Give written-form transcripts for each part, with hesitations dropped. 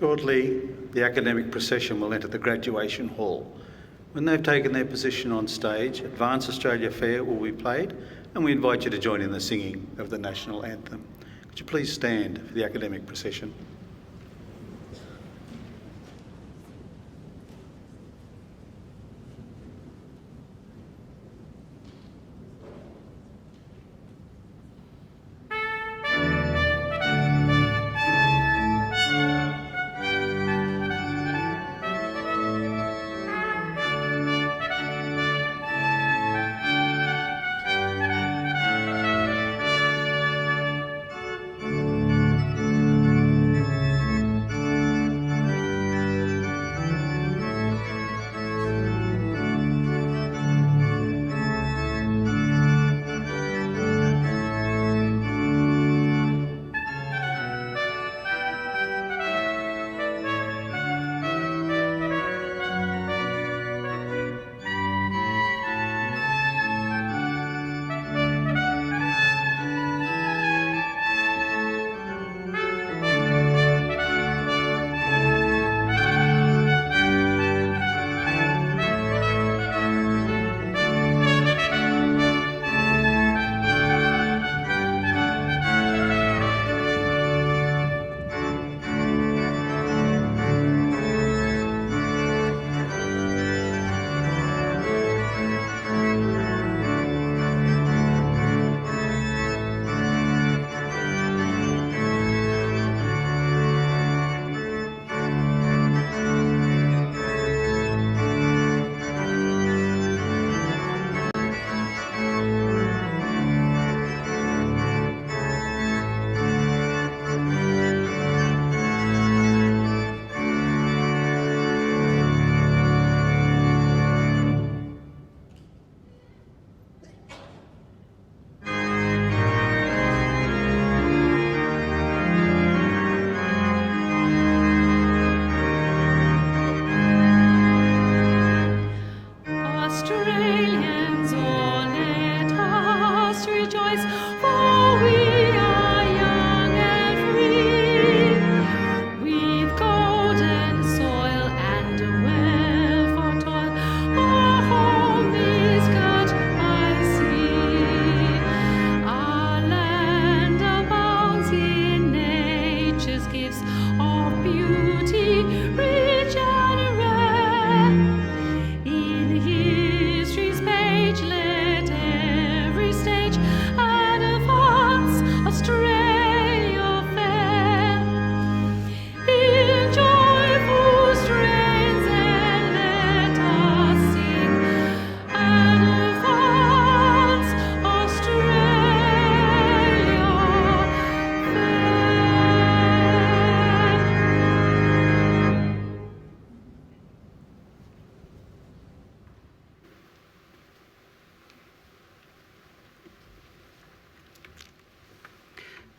Shortly, the academic procession will enter the graduation hall. When they've taken their position on stage, Advance Australia Fair will be played, and we invite you to join in the singing of the national anthem. Could you please stand for the academic procession?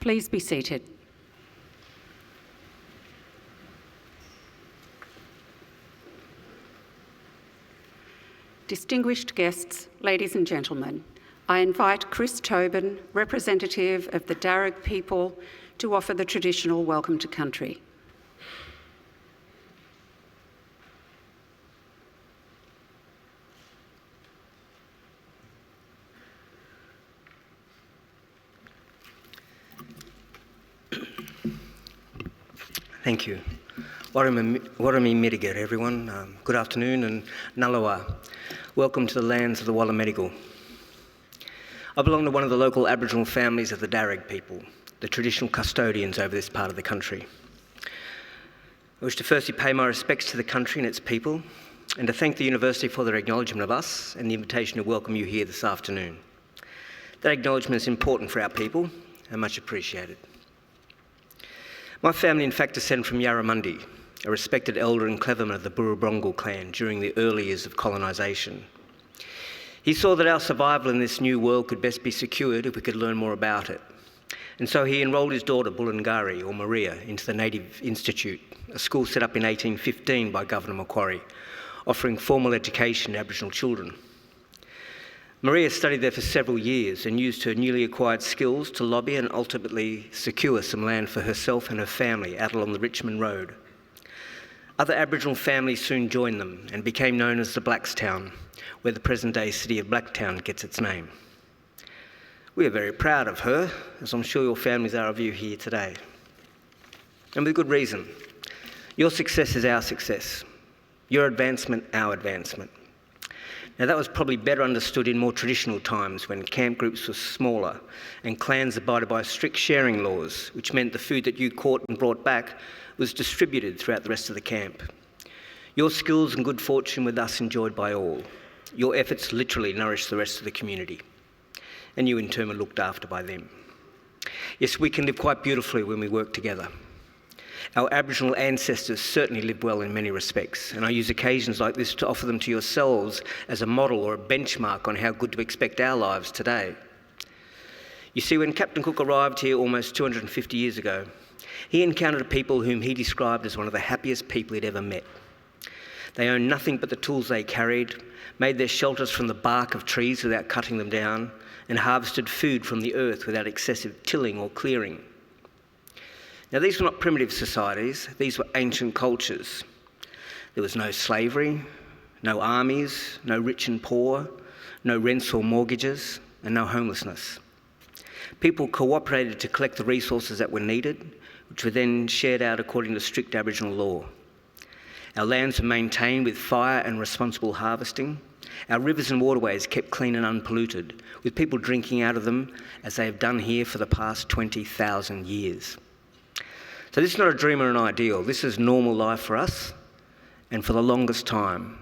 Please be seated. Distinguished guests, ladies and gentlemen, I invite Chris Tobin, representative of the Darug people, to offer the traditional welcome to country. Thank you. Warami Midigat, everyone. Good afternoon and Nalawa. Welcome to the lands of the Wallamedigal. I belong to one of the local Aboriginal families of the Darug people, the traditional custodians over this part of the country. I wish to firstly pay my respects to the country and its people, and to thank the University for their acknowledgement of us and the invitation to welcome you here this afternoon. That acknowledgement is important for our people and much appreciated. My family, in fact, descend from Yarramundi, a respected elder and cleverman of the Burrabrongal clan during the early years of colonisation. He saw that our survival in this new world could best be secured if we could learn more about it. And so he enrolled his daughter, Bulungari, or Maria, into the Native Institute, a school set up in 1815 by Governor Macquarie, offering formal education to Aboriginal children. Maria studied there for several years and used her newly acquired skills to lobby and ultimately secure some land for herself and her family out along the Richmond Road. Other Aboriginal families soon joined them and became known as the Blackstown, where the present-day city of Blacktown gets its name. We are very proud of her, as I'm sure your families are of you here today. And with good reason. Your success is our success. Your advancement, our advancement. Now that was probably better understood in more traditional times when camp groups were smaller and clans abided by strict sharing laws, which meant the food that you caught and brought back was distributed throughout the rest of the camp. Your skills and good fortune were thus enjoyed by all. Your efforts literally nourished the rest of the community, and you in turn were looked after by them. Yes, we can live quite beautifully when we work together. Our Aboriginal ancestors certainly lived well in many respects, and I use occasions like this to offer them to yourselves as a model or a benchmark on how good to expect our lives today. You see, when Captain Cook arrived here almost 250 years ago, he encountered people whom he described as one of the happiest people he'd ever met. They owned nothing but the tools they carried, made their shelters from the bark of trees without cutting them down, and harvested food from the earth without excessive tilling or clearing. Now, these were not primitive societies, these were ancient cultures. There was no slavery, no armies, no rich and poor, no rents or mortgages, and no homelessness. People cooperated to collect the resources that were needed, which were then shared out according to strict Aboriginal law. Our lands were maintained with fire and responsible harvesting. Our rivers and waterways kept clean and unpolluted, with people drinking out of them as they have done here for the past 20,000 years. So this is not a dream or an ideal. This is normal life for us and for the longest time.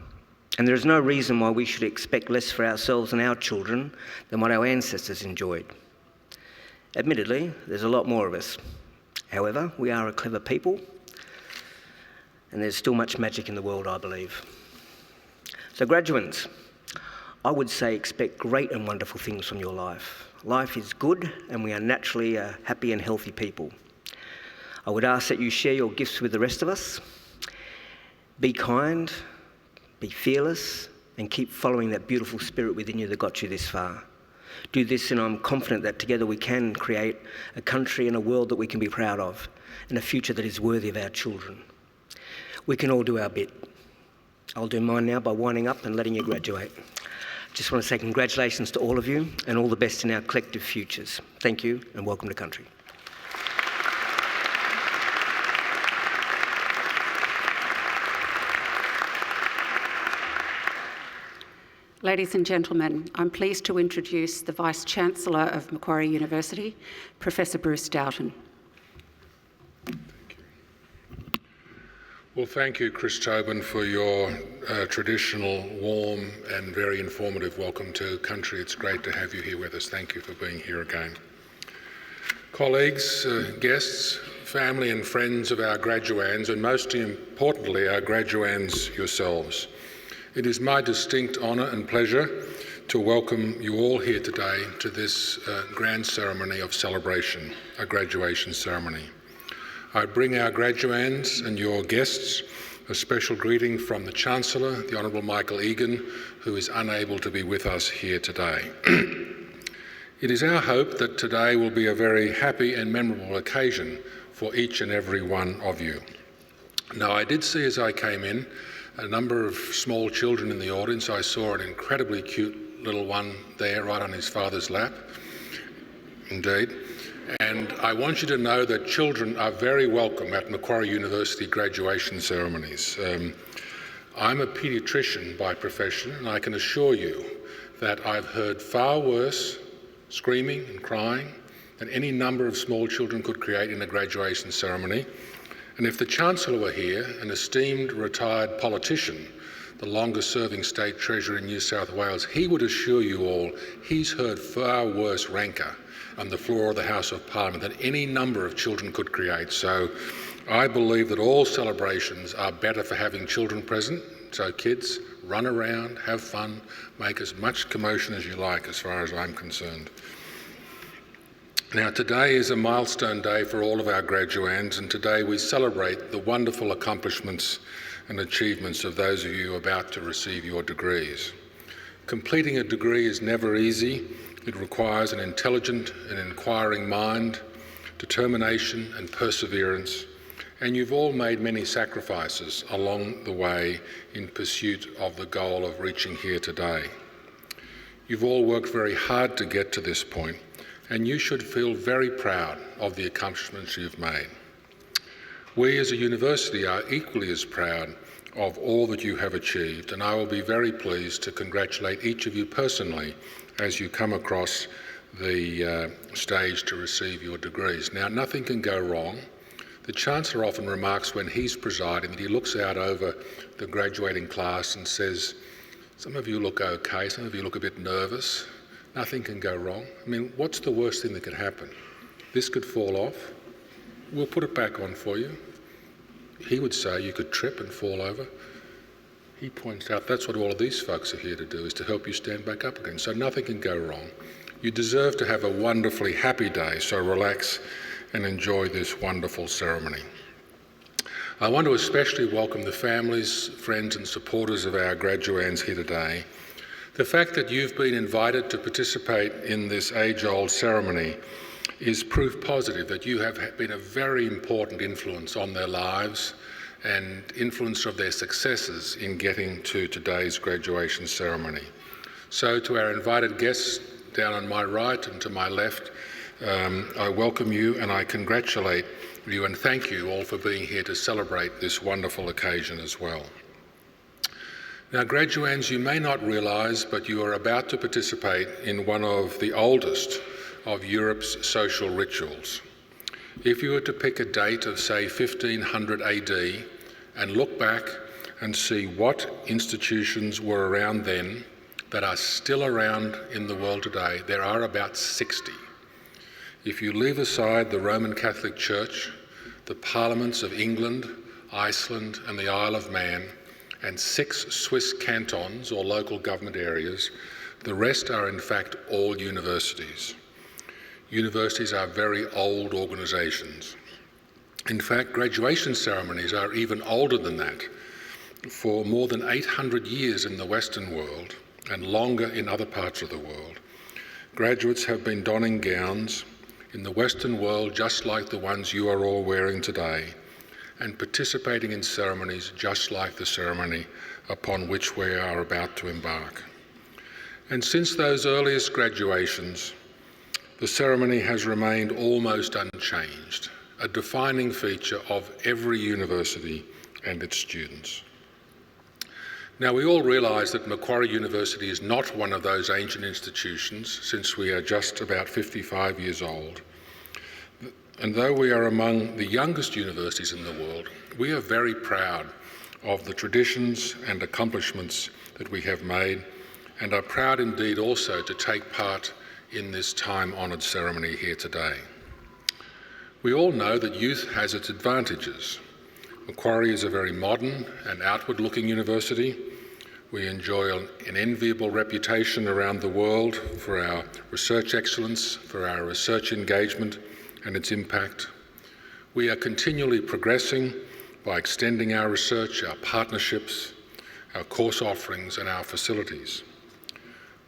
And there is no reason why we should expect less for ourselves and our children than what our ancestors enjoyed. Admittedly, there's a lot more of us. However, we are a clever people, and there's still much magic in the world, I believe. So graduates, I would say expect great and wonderful things from your life. Life is good, and we are naturally a happy and healthy people. I would ask that you share your gifts with the rest of us. Be kind, be fearless, and keep following that beautiful spirit within you that got you this far. Do this, and I'm confident that together we can create a country and a world that we can be proud of, and a future that is worthy of our children. We can all do our bit. I'll do mine now by winding up and letting you graduate. Just want to say congratulations to all of you, and all the best in our collective futures. Thank you, and welcome to country. Ladies and gentlemen, I'm pleased to introduce the Vice-Chancellor of Macquarie University, Professor Bruce Doughton. Well, thank you, Chris Tobin, for your traditional, warm and very informative welcome to country. It's great to have you here with us. Thank you for being here again. Colleagues, guests, family and friends of our graduands, and most importantly, our graduands yourselves. It is my distinct honour and pleasure to welcome you all here today to this grand ceremony of celebration, a graduation ceremony. I bring our graduands and your guests a special greeting from the Chancellor, the Honourable Michael Egan, who is unable to be with us here today. It is our hope that today will be a very happy and memorable occasion for each and every one of you. Now, I did see as I came in a number of small children in the audience. I saw an incredibly cute little one there right on his father's lap, indeed. And I want you to know that children are very welcome at Macquarie University graduation ceremonies. I'm a paediatrician by profession, and I can assure you that I've heard far worse screaming and crying than any number of small children could create in a graduation ceremony. And if the Chancellor were here, an esteemed retired politician, the longest-serving State Treasurer in New South Wales, he would assure you all he's heard far worse rancour on the floor of the House of Parliament than any number of children could create. So I believe that all celebrations are better for having children present. So kids, run around, have fun, make as much commotion as you like, as far as I'm concerned. Now, today is a milestone day for all of our graduands, and today we celebrate the wonderful accomplishments and achievements of those of you about to receive your degrees. Completing a degree is never easy. It requires an intelligent and inquiring mind, determination and perseverance, and you've all made many sacrifices along the way in pursuit of the goal of reaching here today. You've all worked very hard to get to this point, and you should feel very proud of the accomplishments you've made. We as a university are equally as proud of all that you have achieved, and I will be very pleased to congratulate each of you personally as you come across the stage to receive your degrees. Now, nothing can go wrong. The Chancellor often remarks when he's presiding that he looks out over the graduating class and says, some of you look okay, some of you look a bit nervous. Nothing can go wrong. I mean, what's the worst thing that could happen? This could fall off. We'll put it back on for you. He would say you could trip and fall over. He points out that's what all of these folks are here to do, is to help you stand back up again. So nothing can go wrong. You deserve to have a wonderfully happy day, so relax and enjoy this wonderful ceremony. I want to especially welcome the families, friends and supporters of our graduands here today. The fact that you've been invited to participate in this age-old ceremony is proof positive that you have been a very important influence on their lives and influence of their successes in getting to today's graduation ceremony. So to our invited guests down on my right and to my left, I welcome you and I congratulate you and thank you all for being here to celebrate this wonderful occasion as well. Now, graduands, you may not realise, but you are about to participate in one of the oldest of Europe's social rituals. If you were to pick a date of, say, 1500 AD and look back and see what institutions were around then that are still around in the world today, there are about 60. If you leave aside the Roman Catholic Church, the parliaments of England, Iceland and the Isle of Man, and 6 Swiss cantons or local government areas, the rest are in fact all universities. Universities are very old organisations. In fact, graduation ceremonies are even older than that. For more than 800 years in the Western world and longer in other parts of the world, graduates have been donning gowns in the Western world just like the ones you are all wearing today, and participating in ceremonies just like the ceremony upon which we are about to embark. And since those earliest graduations, the ceremony has remained almost unchanged, a defining feature of every university and its students. Now, we all realise that Macquarie University is not one of those ancient institutions, since we are just about 55 years old. And though we are among the youngest universities in the world, we are very proud of the traditions and accomplishments that we have made, and are proud indeed also to take part in this time-honoured ceremony here today. We all know that youth has its advantages. Macquarie is a very modern and outward-looking university. We enjoy an enviable reputation around the world for our research excellence, for our research engagement and its impact. We are continually progressing by extending our research, our partnerships, our course offerings and our facilities.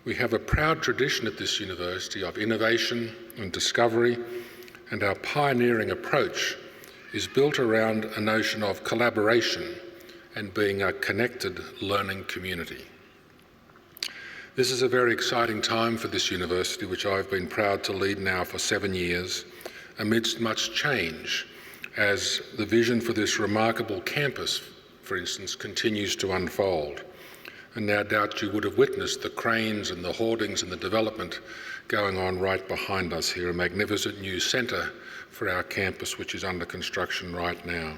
We have a proud tradition at this university of innovation and discovery, and our pioneering approach is built around a notion of collaboration and being a connected learning community. This is a very exciting time for this university, which I've been proud to lead now for 7 years, amidst much change as the vision for this remarkable campus, for instance, continues to unfold. And no doubt you would have witnessed the cranes and the hoardings and the development going on right behind us here, a magnificent new centre for our campus which is under construction right now.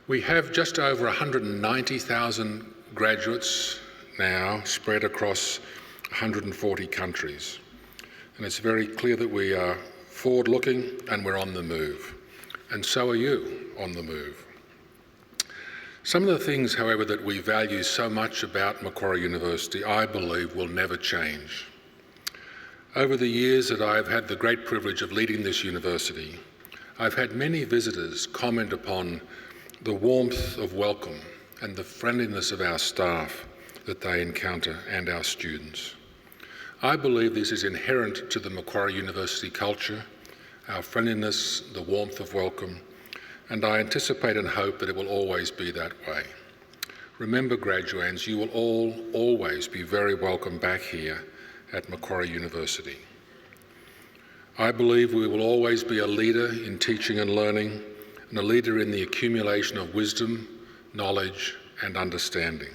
We have just over 190,000 graduates now spread across 140 countries. And it's very clear that we are forward-looking and we're on the move. And so are you on the move. Some of the things, however, that we value so much about Macquarie University, I believe, will never change. Over the years that I've had the great privilege of leading this university, I've had many visitors comment upon the warmth of welcome and the friendliness of our staff that they encounter and our students. I believe this is inherent to the Macquarie University culture, our friendliness, the warmth of welcome, and I anticipate and hope that it will always be that way. Remember, graduands, you will all always be very welcome back here at Macquarie University. I believe we will always be a leader in teaching and learning, and a leader in the accumulation of wisdom, knowledge, and understanding.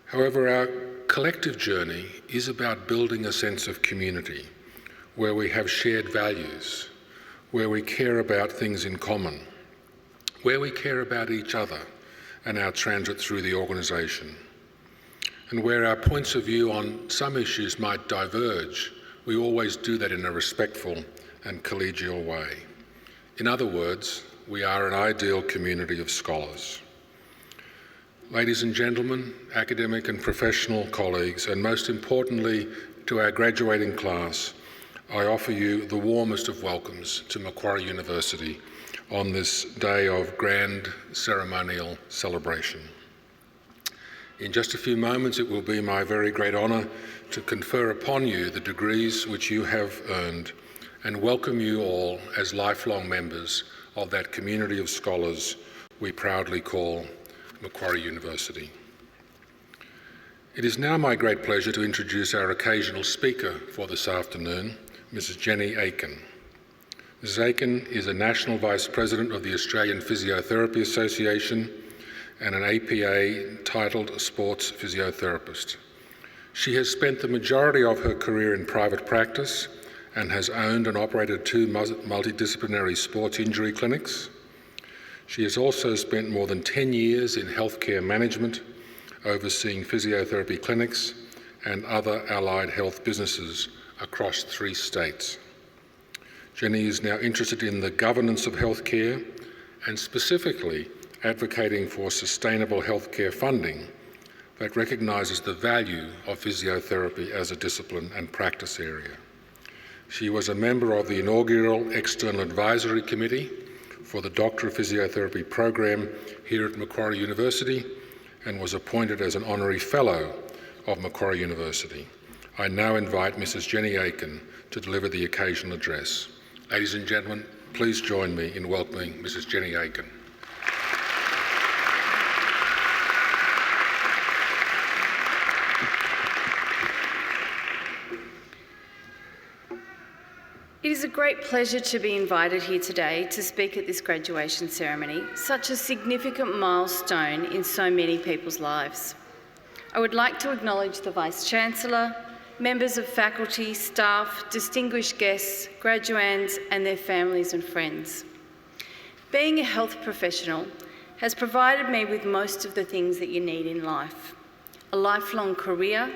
However, our collective journey is about building a sense of community, where we have shared values, where we care about things in common, where we care about each other and our transit through the organisation, and where our points of view on some issues might diverge, we always do that in a respectful and collegial way. In other words, we are an ideal community of scholars. Ladies and gentlemen, academic and professional colleagues, and most importantly to our graduating class, I offer you the warmest of welcomes to Macquarie University on this day of grand ceremonial celebration. In just a few moments, it will be my very great honour to confer upon you the degrees which you have earned and welcome you all as lifelong members of that community of scholars we proudly call Macquarie University. It is now my great pleasure to introduce our occasional speaker for this afternoon, Mrs. Jenny Aiken. Mrs. Aiken is a National Vice President of the Australian Physiotherapy Association and an APA titled sports physiotherapist. She has spent the majority of her career in private practice and has owned and operated 2 multidisciplinary sports injury clinics. She has also spent more than 10 years in healthcare management, overseeing physiotherapy clinics and other allied health businesses across 3 states. Jenny is now interested in the governance of healthcare and specifically advocating for sustainable healthcare funding that recognises the value of physiotherapy as a discipline and practice area. She was a member of the inaugural External Advisory Committee for the Doctor of Physiotherapy program here at Macquarie University and was appointed as an Honorary Fellow of Macquarie University. I now invite Mrs. Jenny Aiken to deliver the occasional address. Ladies and gentlemen, please join me in welcoming Mrs. Jenny Aiken. It is a great pleasure to be invited here today to speak at this graduation ceremony, such a significant milestone in so many people's lives. I would like to acknowledge the Vice-Chancellor, members of faculty, staff, distinguished guests, graduands and their families and friends. Being a health professional has provided me with most of the things that you need in life: a lifelong career,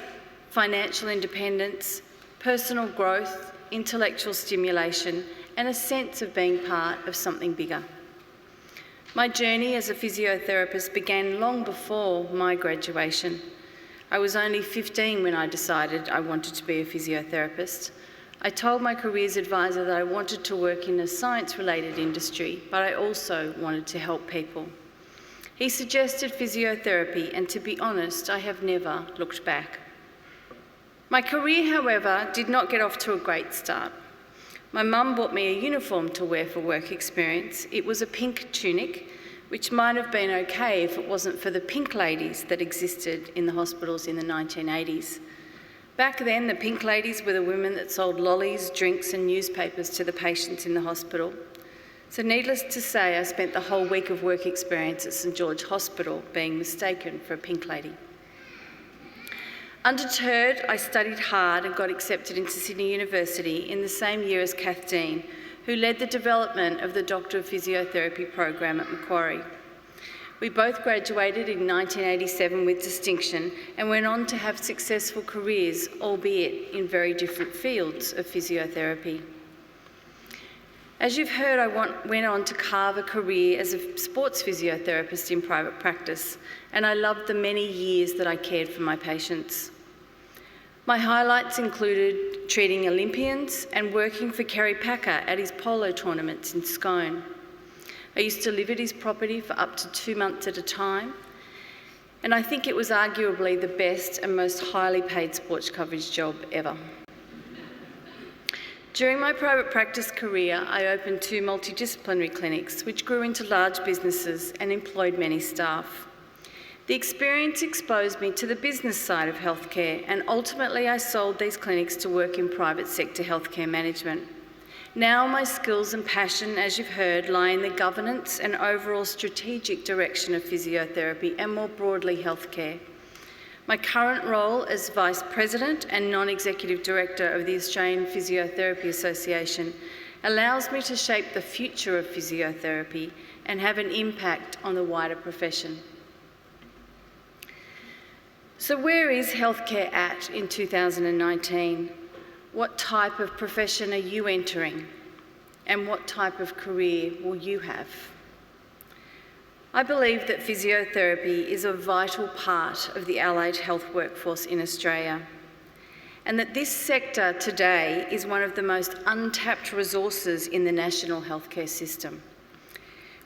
financial independence, personal growth, intellectual stimulation and a sense of being part of something bigger. My journey as a physiotherapist began long before my graduation. I was only 15 when I decided I wanted to be a physiotherapist. I told my careers advisor that I wanted to work in a science-related industry, but I also wanted to help people. He suggested physiotherapy, and to be honest, I have never looked back. My career, however, did not get off to a great start. My mum bought me a uniform to wear for work experience. It was a pink tunic, which might have been okay if it wasn't for the pink ladies that existed in the hospitals in the 1980s. Back then, the pink ladies were the women that sold lollies, drinks and newspapers to the patients in the hospital. So needless to say, I spent the whole week of work experience at St George Hospital being mistaken for a pink lady. Undeterred, I studied hard and got accepted into Sydney University in the same year as Kath Dean, who led the development of the Doctor of Physiotherapy program at Macquarie. We both graduated in 1987 with distinction and went on to have successful careers, albeit in very different fields of physiotherapy. As you've heard, I went on to carve a career as a sports physiotherapist in private practice, and I loved the many years that I cared for my patients. My highlights included treating Olympians and working for Kerry Packer at his polo tournaments in Scone. I used to live at his property for up to 2 months at a time, and I think it was arguably the best and most highly paid sports coverage job ever. During my private practice career, I opened 2 multidisciplinary clinics, which grew into large businesses and employed many staff. The experience exposed me to the business side of healthcare, and ultimately I sold these clinics to work in private sector healthcare management. Now my skills and passion, as you've heard, lie in the governance and overall strategic direction of physiotherapy and more broadly healthcare. My current role as Vice President and Non-Executive Director of the Australian Physiotherapy Association allows me to shape the future of physiotherapy and have an impact on the wider profession. So where is healthcare at in 2019? What type of profession are you entering? And what type of career will you have? I believe that physiotherapy is a vital part of the allied health workforce in Australia, and that this sector today is one of the most untapped resources in the national healthcare system.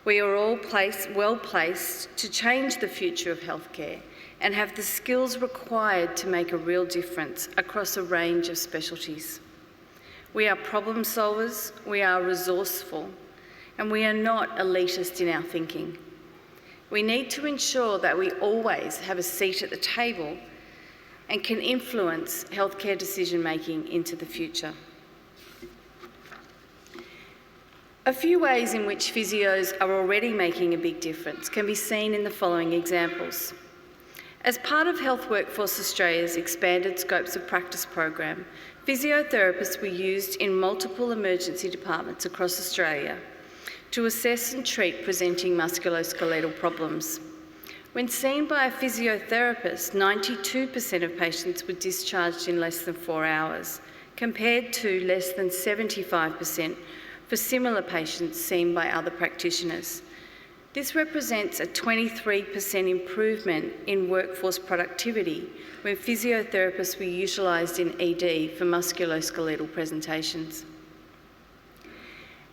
We are all well placed to change the future of healthcare and have the skills required to make a real difference across a range of specialties. We are problem solvers, we are resourceful, and we are not elitist in our thinking. We need to ensure that we always have a seat at the table and can influence healthcare decision-making into the future. A few ways in which physios are already making a big difference can be seen in the following examples. As part of Health Workforce Australia's expanded scopes of practice program, physiotherapists were used in multiple emergency departments across Australia to assess and treat presenting musculoskeletal problems. When seen by a physiotherapist, 92% of patients were discharged in less than 4 hours, compared to less than 75% for similar patients seen by other practitioners. This represents a 23% improvement in workforce productivity when physiotherapists were utilised in ED for musculoskeletal presentations.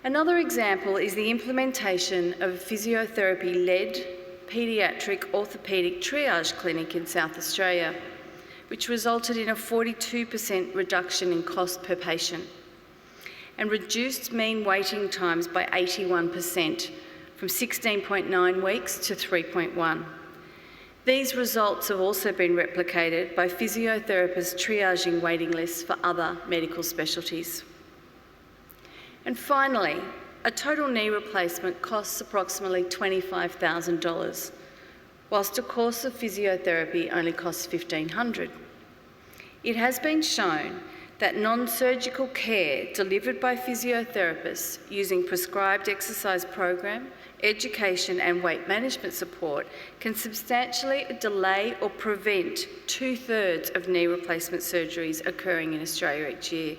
Another example is the implementation of a physiotherapy-led paediatric orthopaedic triage clinic in South Australia, which resulted in a 42% reduction in cost per patient and reduced mean waiting times by 81%, from 16.9 weeks to 3.1. These results have also been replicated by physiotherapists triaging waiting lists for other medical specialties. And finally, a total knee replacement costs approximately $25,000, whilst a course of physiotherapy only costs $1,500. It has been shown that non-surgical care delivered by physiotherapists using prescribed exercise program, education and weight management support can substantially delay or prevent 2/3 of knee replacement surgeries occurring in Australia each year.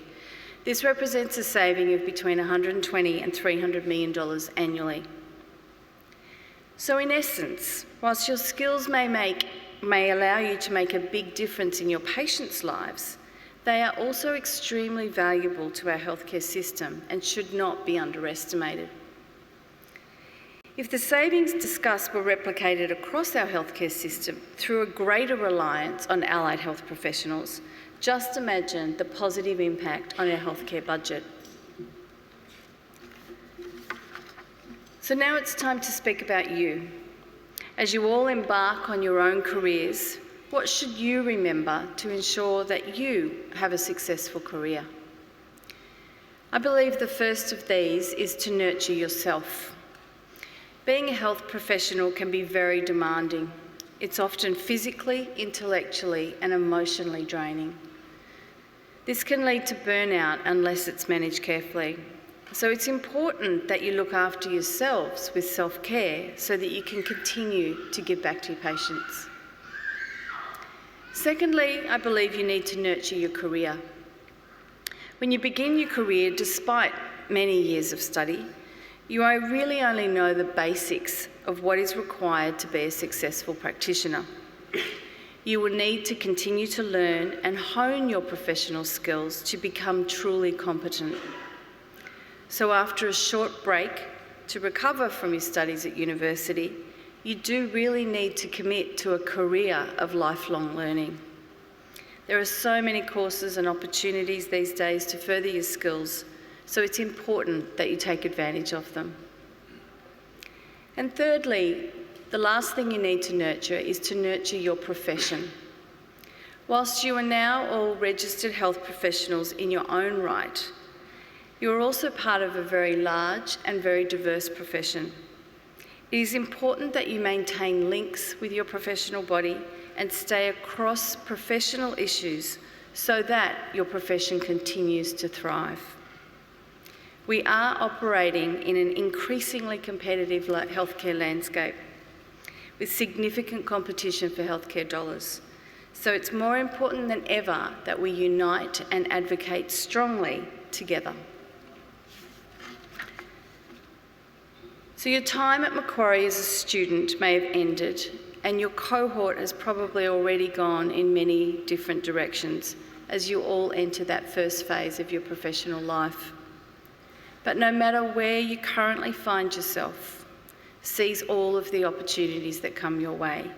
This represents a saving of between $120 and $300 million annually. So in essence, whilst your skills may allow you to make a big difference in your patients' lives, they are also extremely valuable to our healthcare system and should not be underestimated. If the savings discussed were replicated across our healthcare system through a greater reliance on allied health professionals, just imagine the positive impact on our healthcare budget. So now it's time to speak about you. As you all embark on your own careers, what should you remember to ensure that you have a successful career? I believe the first of these is to nurture yourself. Being a health professional can be very demanding. It's often physically, intellectually and emotionally draining. This can lead to burnout unless it's managed carefully. So it's important that you look after yourselves with self-care so that you can continue to give back to your patients. Secondly, I believe you need to nurture your career. When you begin your career, despite many years of study, you really only know the basics of what is required to be a successful practitioner. You will need to continue to learn and hone your professional skills to become truly competent. So after a short break to recover from your studies at university, you do really need to commit to a career of lifelong learning. There are so many courses and opportunities these days to further your skills, so it's important that you take advantage of them. And thirdly, the last thing you need to nurture is to nurture your profession. Whilst you are now all registered health professionals in your own right, you are also part of a very large and very diverse profession. It is important that you maintain links with your professional body and stay across professional issues so that your profession continues to thrive. We are operating in an increasingly competitive healthcare landscape with significant competition for healthcare dollars. So it's more important than ever that we unite and advocate strongly together. So your time at Macquarie as a student may have ended, and your cohort has probably already gone in many different directions as you all enter that first phase of your professional life. But no matter where you currently find yourself, seize all of the opportunities that come your way.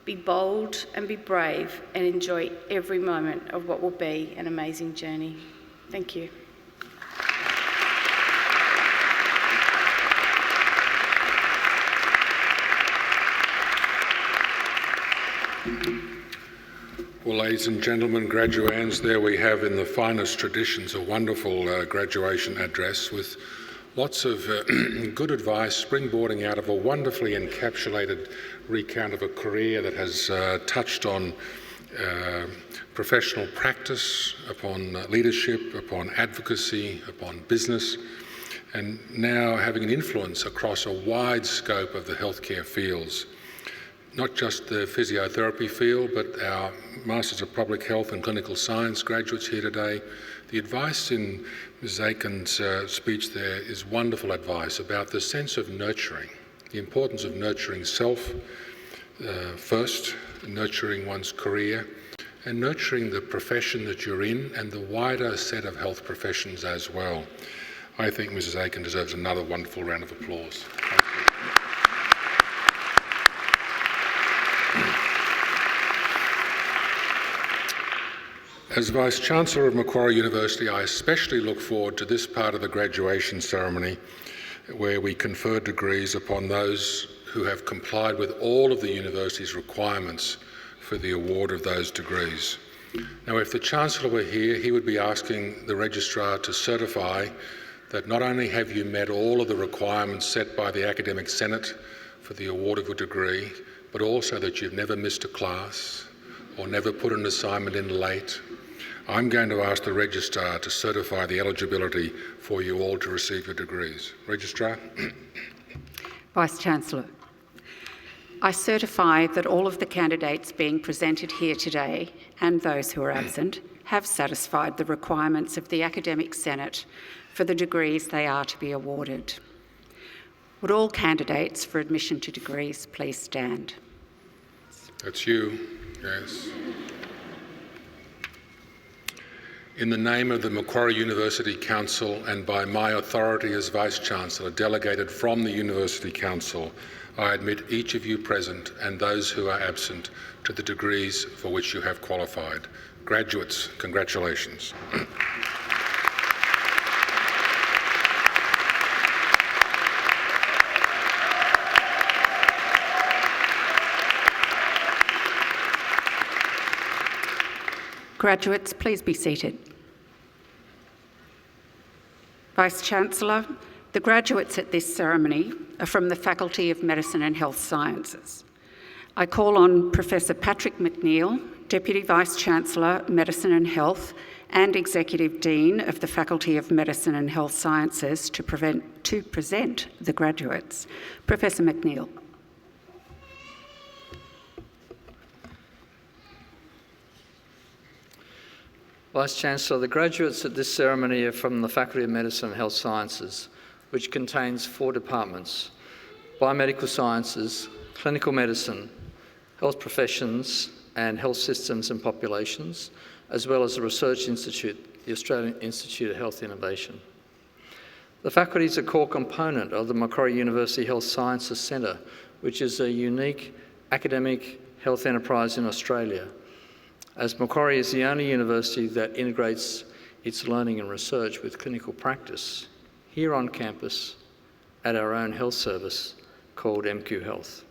Be bold and be brave and enjoy every moment of what will be an amazing journey. Thank you. Well, ladies and gentlemen, graduands, there we have in the finest traditions a wonderful graduation address with lots of good advice springboarding out of a wonderfully encapsulated recount of a career that has touched on professional practice, upon leadership, upon advocacy, upon business, and now having an influence across a wide scope of the healthcare fields. Not just the physiotherapy field, but our Masters of Public Health and Clinical Science graduates here today. The advice in Ms. Aiken's speech there is wonderful advice about the sense of nurturing, the importance of nurturing self first, nurturing one's career, and nurturing the profession that you're in and the wider set of health professions as well. I think Mrs. Aiken deserves another wonderful round of applause. Thank you. As Vice-Chancellor of Macquarie University, I especially look forward to this part of the graduation ceremony where we confer degrees upon those who have complied with all of the university's requirements for the award of those degrees. Now, if the Chancellor were here, he would be asking the Registrar to certify that not only have you met all of the requirements set by the Academic Senate for the award of a degree, but also that you've never missed a class or never put an assignment in late. I'm going to ask the Registrar to certify the eligibility for you all to receive your degrees. Registrar? Vice-Chancellor, I certify that all of the candidates being presented here today and those who are absent have satisfied the requirements of the Academic Senate for the degrees they are to be awarded. Would all candidates for admission to degrees please stand? That's you, yes. In the name of the Macquarie University Council and by my authority as Vice-Chancellor delegated from the University Council, I admit each of you present and those who are absent to the degrees for which you have qualified. Graduates, congratulations. Graduates, please be seated. Vice-Chancellor, the graduates at this ceremony are from the Faculty of Medicine and Health Sciences. I call on Professor Patrick McNeill, Deputy Vice-Chancellor, Medicine and Health and Executive Dean of the Faculty of Medicine and Health Sciences to present the graduates. Professor McNeill. Vice-Chancellor, the graduates at this ceremony are from the Faculty of Medicine and Health Sciences, which contains 4 departments: Biomedical Sciences, Clinical Medicine, Health Professions and Health Systems and Populations, as well as the Research Institute, the Australian Institute of Health Innovation. The faculty is a core component of the Macquarie University Health Sciences Centre, which is a unique academic health enterprise in Australia, as Macquarie is the only university that integrates its learning and research with clinical practice here on campus at our own health service called MQ Health.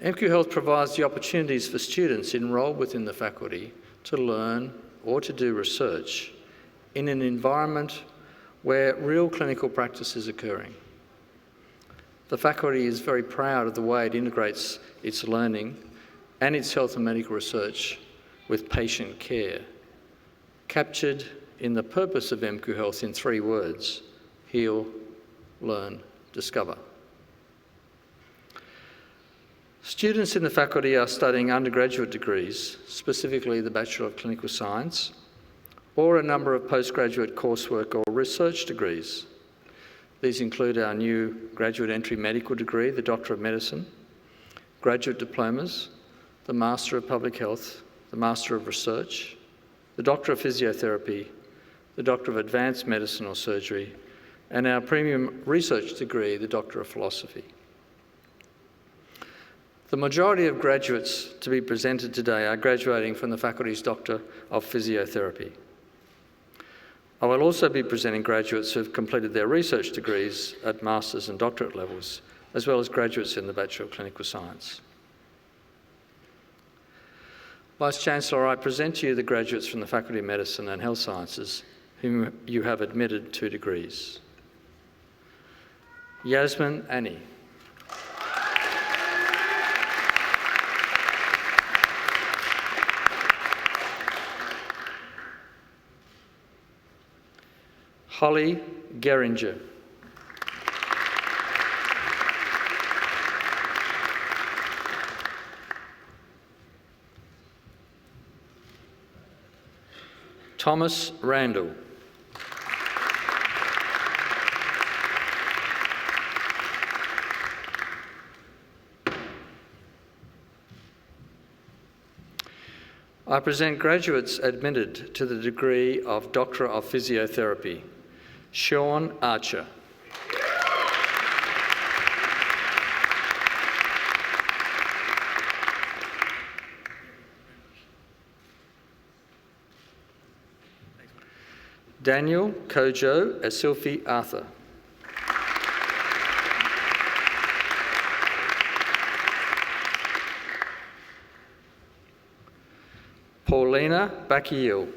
MQ Health provides the opportunities for students enrolled within the faculty to learn or to do research in an environment where real clinical practice is occurring. The faculty is very proud of the way it integrates its learning and its health and medical research with patient care, captured in the purpose of MQ Health in 3 words: heal, learn, discover. Students in the faculty are studying undergraduate degrees, specifically the Bachelor of Clinical Science, or a number of postgraduate coursework or research degrees. These include our new graduate entry medical degree, the Doctor of Medicine, graduate diplomas, the Master of Public Health, the Master of Research, the Doctor of Physiotherapy, the Doctor of Advanced Medicine or Surgery, and our premium research degree, the Doctor of Philosophy. The majority of graduates to be presented today are graduating from the faculty's Doctor of Physiotherapy. I will also be presenting graduates who have completed their research degrees at master's and doctorate levels, as well as graduates in the Bachelor of Clinical Science. Vice-Chancellor, I present to you the graduates from the Faculty of Medicine and Health Sciences whom you have admitted to degrees. Yasmin Annie. Holly Geringer. Thomas Randall. I present graduates admitted to the degree of Doctor of Physiotherapy. Sean Archer. Daniel Kojo Asilfi Arthur. Paulina Bakil.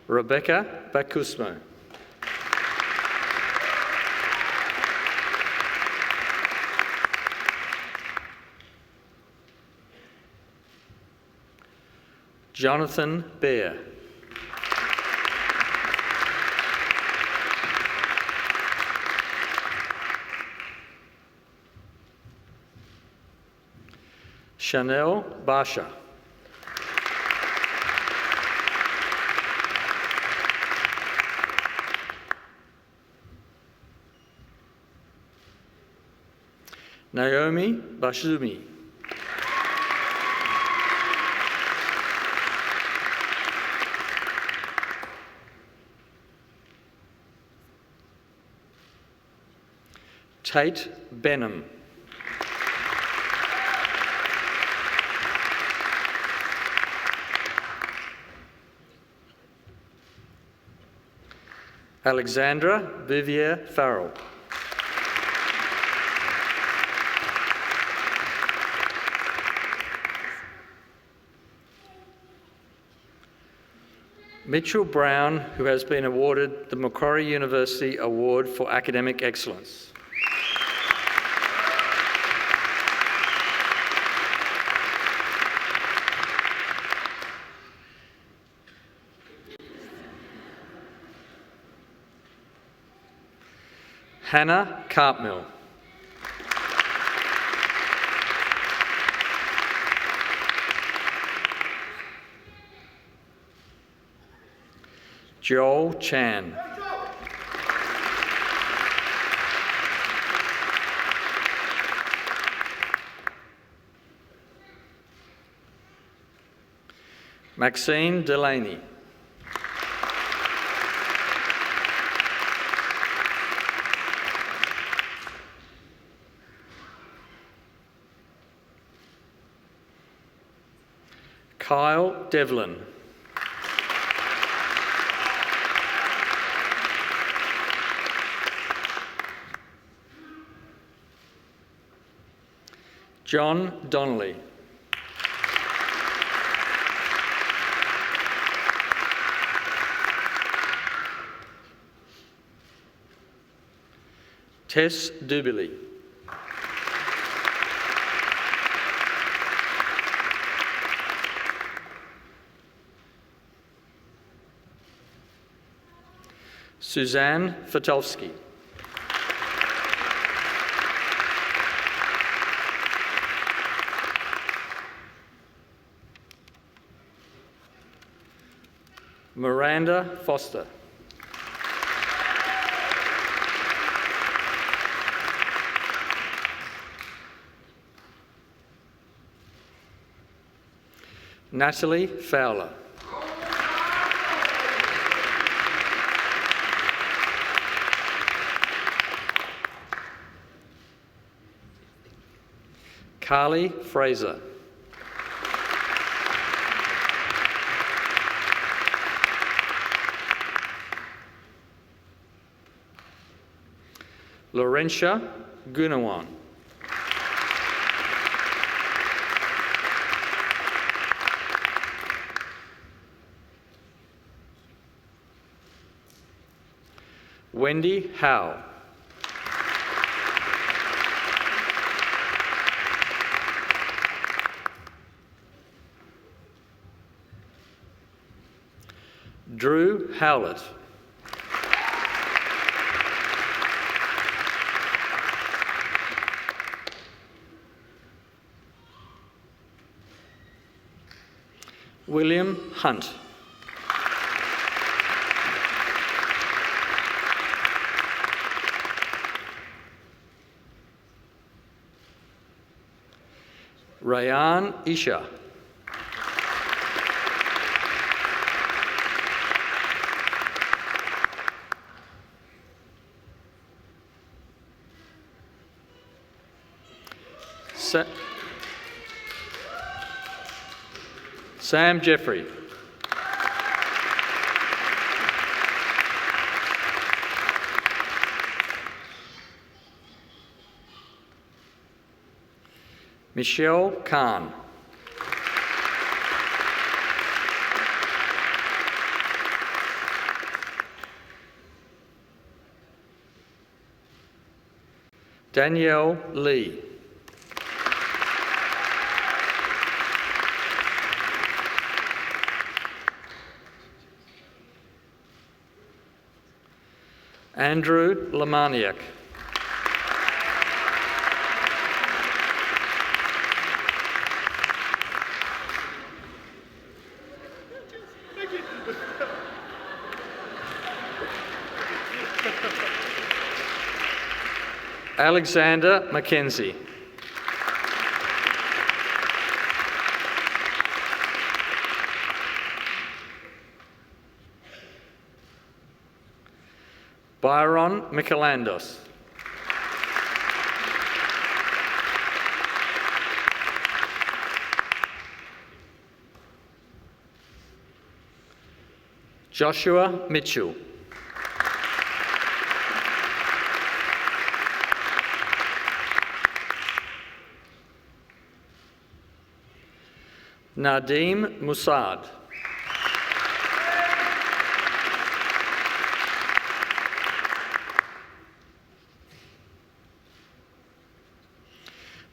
Rebecca Bakusmo. Jonathan Bear. Chanel Basha. Naomi Bashumi. Tate Benham. Alexandra Vivier Farrell. Mitchell Brown, who has been awarded the Macquarie University Award for Academic Excellence. Hannah Cartmill. Joel Chan. Maxine Delaney. Kyle Devlin. John Donnelly. Tess Dubilly. Suzanne Fatowski. Miranda Foster. Natalie Fowler. Carly Fraser. Laurentia Gunawan. Wendy Howe. Drew Howlett. William Hunt. Rayan Isha. Sam Jeffrey. Michelle Khan. Danielle Lee. Andrew Lamaniak. Alexander Mackenzie. Byron Michelandos. Joshua Mitchell. Nadeem Musad.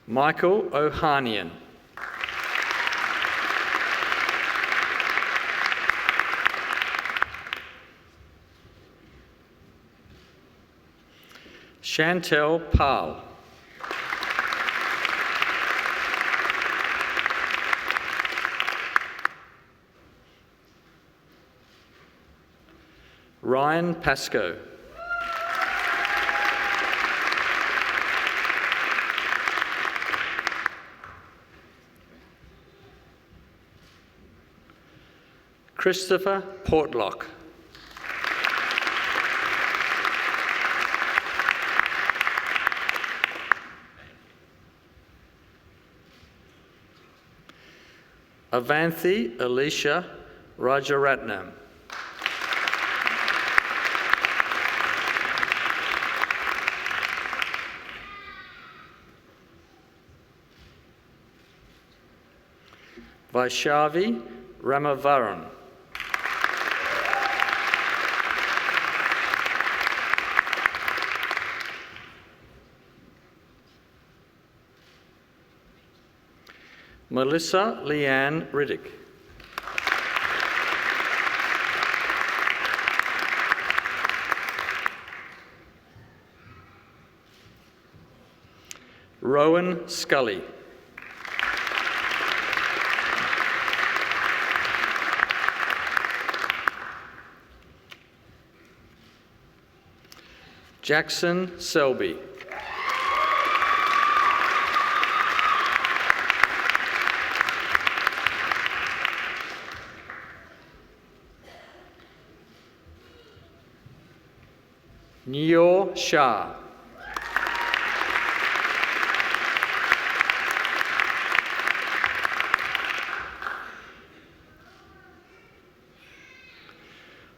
Michael Ohanian. Chantel Pal. Ryan Pascoe. Christopher Portlock. Avanthi Alicia Rajaratnam. Vaishnavi Ramavaran. Melissa Leanne Riddick. Rowan Scully. Jackson Selby. Nyor Shah.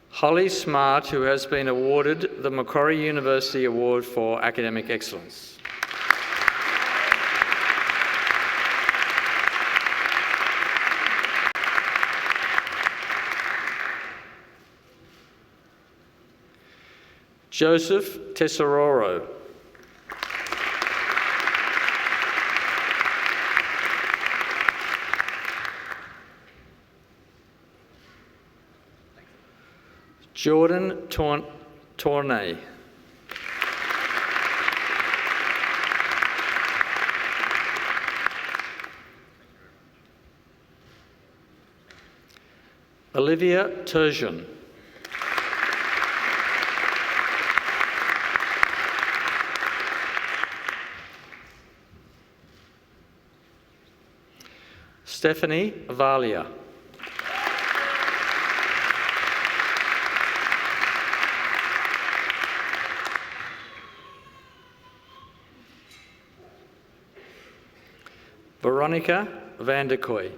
Holly Smart, who has been awarded the Macquarie University Award for Academic Excellence. Joseph Tesaroro. Jordan Tournay. Olivia Turgeon. Stephanie Valia. Veronica Vanderkoy.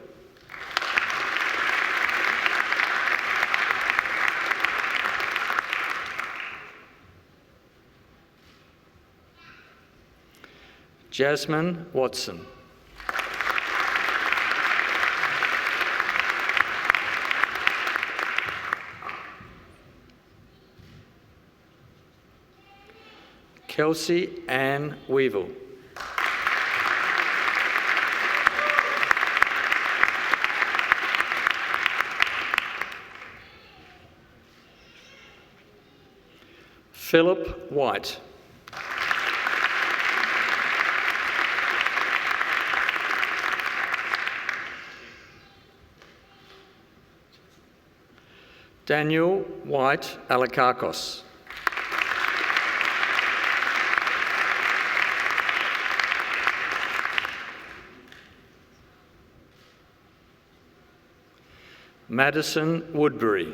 Jasmine Watson. Kelsey Ann Weevil. Philip White. Daniel White Alakakos. Madison Woodbury.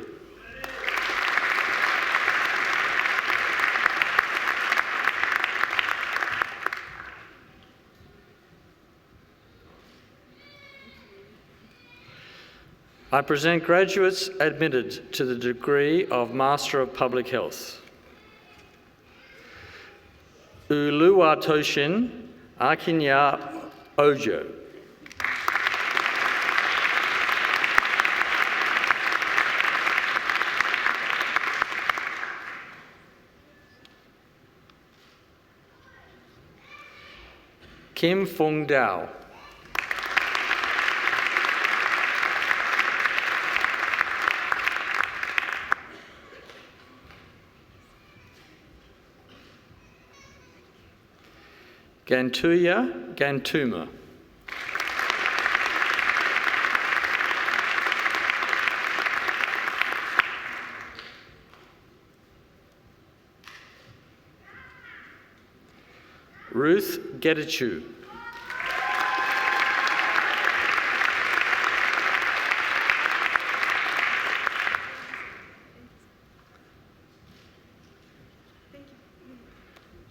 I present graduates admitted to the degree of Master of Public Health. Uluwatoshin Akinya Ojo. Kim Fung Dao. Gantuya Gantuma. Ruth Getachew.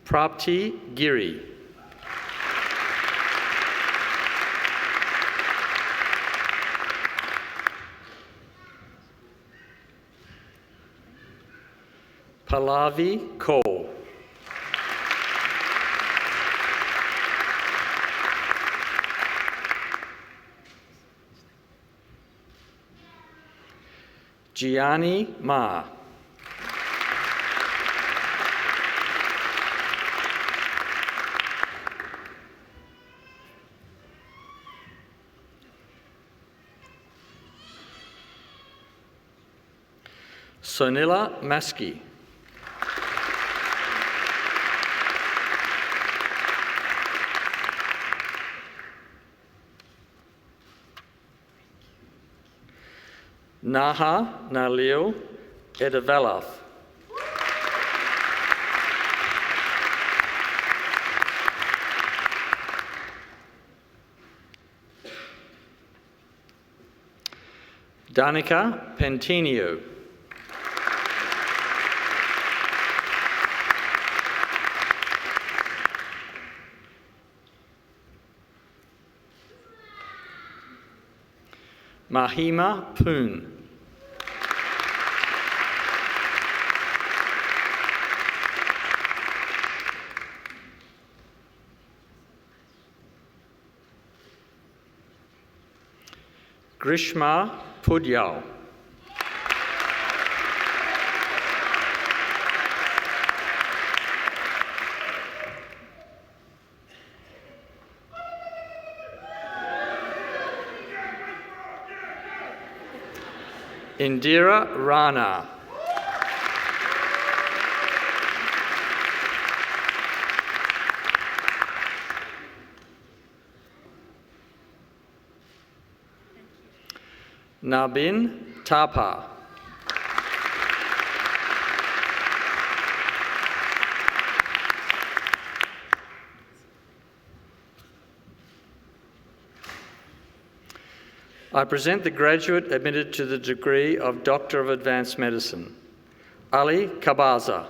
Prapti Giri. Pallavi Kaur. Gianni Ma. Sonila Maski. Naha Nalil Edavalath. Danica Pentinio. Mahima Poon. Grishma Pudyal. Indira Rana. Nabin Tapa. I present the graduate admitted to the degree of Doctor of Advanced Medicine, Ali Kabaza.